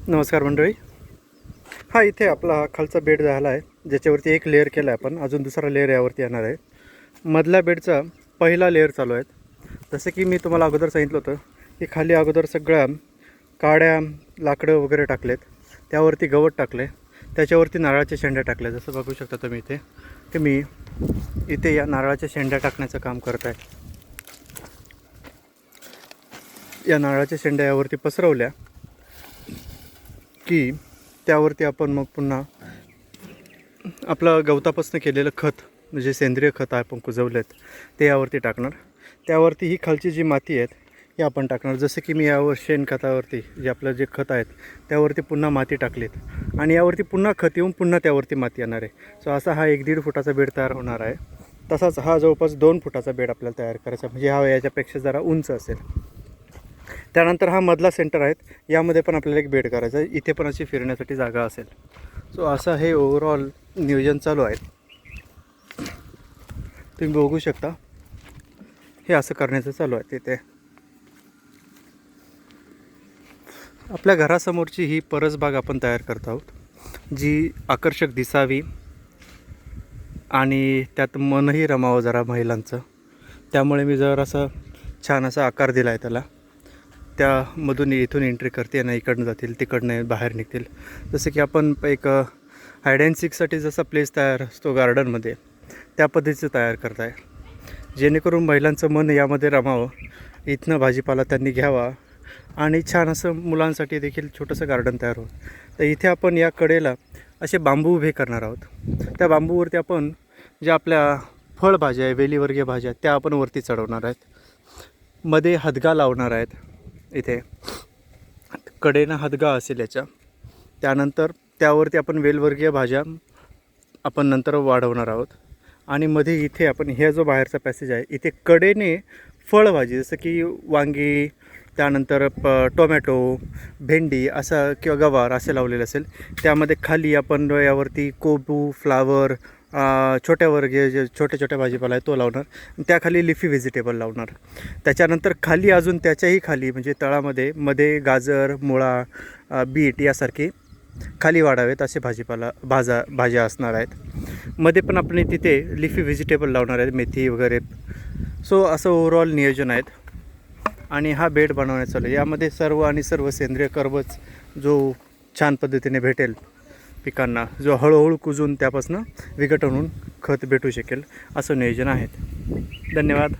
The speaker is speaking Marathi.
नमस्कार मंडळी. हा इथे आपला खालचा बेड झाला आहे, ज्याच्यावरती एक लेअर केला आहे आपण. अजून दुसरा लेअर यावरती येणार आहे. मधल्या बेडचा पहिला लेअर चालू आहे. जसं की मी तुम्हाला अगोदर सांगितलं होतं की खाली अगोदर सगळ्या काड्या लाकडं वगैरे टाकलेत, त्यावरती गवत टाकले, त्याच्यावरती नारळाच्या शेंड्या टाकल्या. जसं बघू शकता तुम्ही इथे की मी इथे या नारळाच्या शेंड्या टाकण्याचं काम करत आहे. या नारळाच्या शेंड्या यावरती पसरवल्या की त्यावरती आपण मग पुन्हा आपलं गवतापासून केलेलं खत, म्हणजे सेंद्रिय खत आपण कुजवलेत ते यावरती टाकणार. त्यावरती ही खालची जी माती आहेत हे आपण टाकणार. जसं की मी यावर शेणखतावरती जे आपलं जे खत आहेत त्यावरती पुन्हा माती टाकलीत आणि यावरती पुन्हा खत येऊन पुन्हा त्यावरती माती येणार आहे. सो असा हा 1-1.5 फुटाचा बेड तयार होणार आहे. तसाच हा जवळपास 2 फुटाचा बेड आपल्याला तयार करायचा, म्हणजे हा याच्यापेक्षा जरा उंच असेल. त्यानंतर हा मधला सेंटर आहेत, यामध्ये पण आपल्याला एक बेड करायचा आहे. इथे पण अशी फिरण्यासाठी जागा असेल. सो असं हे ओव्हरऑल नियोजन चालू आहे. तुम्ही बघू शकता हे असं करण्याचं चालू आहे. तिथे आपल्या घरासमोरची ही परसबाग आपण तयार करत आहोत, जी आकर्षक दिसावी आणि त्यात मनही रमावं जरा महिलांचं. त्यामुळे मी जरासा छान असा आकार दिला आहे त्याला. त्यामधून इथून एंट्री करते ना, इकडनं जातील तिकडनं बाहेर निघतील. जसं की आपण एक हाईड अँड सीकसाठी जसा प्लेस तयार असतो गार्डनमध्ये, त्या पद्धतीचं तयार करत आहे, जेणेकरून महिलांचं मन यामध्ये रमावं. इथनं भाजीपाला त्यांनी घ्यावा आणि छान असं मुलांसाठी देखील छोटंसं गार्डन तयार होतं. तर इथे आपण या कडेला असे बांबू उभे करणार आहोत. त्या बांबूवरती आपण ज्या आपल्या फळभाज्या आहे, वेलीवर्गीय भाज्या, त्या आपण वरती चढवणार आहेत. मध्ये हदगा लावणार आहेत. इथे कडेनं हदगा असेल याच्या. त्यानंतर त्यावरती आपण वेलवर्गीय भाज्या आपण नंतर वाढवणार आहोत. आणि मध्ये इथे आपण ह्या जो बाहेरचा पॅसेज आहे, इथे कडेने फळभाजी जसं की वांगी, त्यानंतर टोमॅटो, भेंडी असं किंवा गवार असे लावलेले असेल. त्यामध्ये खाली आपण यावरती कोबू, फ्लावर, छोट्या वर्गीय जे छोट्या छोट्या भाजीपाला आहे तो लावणार. त्याखाली लिफी व्हेजिटेबल लावणार. त्याच्यानंतर खाली अजून त्याच्याही खाली म्हणजे तळामध्ये मध्ये गाजर, मुळा, बीट यासारखे खाली वाढावेत असे भाज्या असणार आहेत. मध्ये पण आपण तिथे लिफी व्हेजिटेबल लावणार आहेत, मेथी वगैरे. सो असं ओव्हरऑल नियोजन आहेत. आणि हा बेड बनवण्यात चालू आहे. यामध्ये सर्व सेंद्रिय कर्बच जो छान पद्धतीने भेटेल पिकांना, जो हळूहळू कुजून त्यापासून विघटन होऊन खत भेटू शकेल, असं नियोजन आहे. धन्यवाद.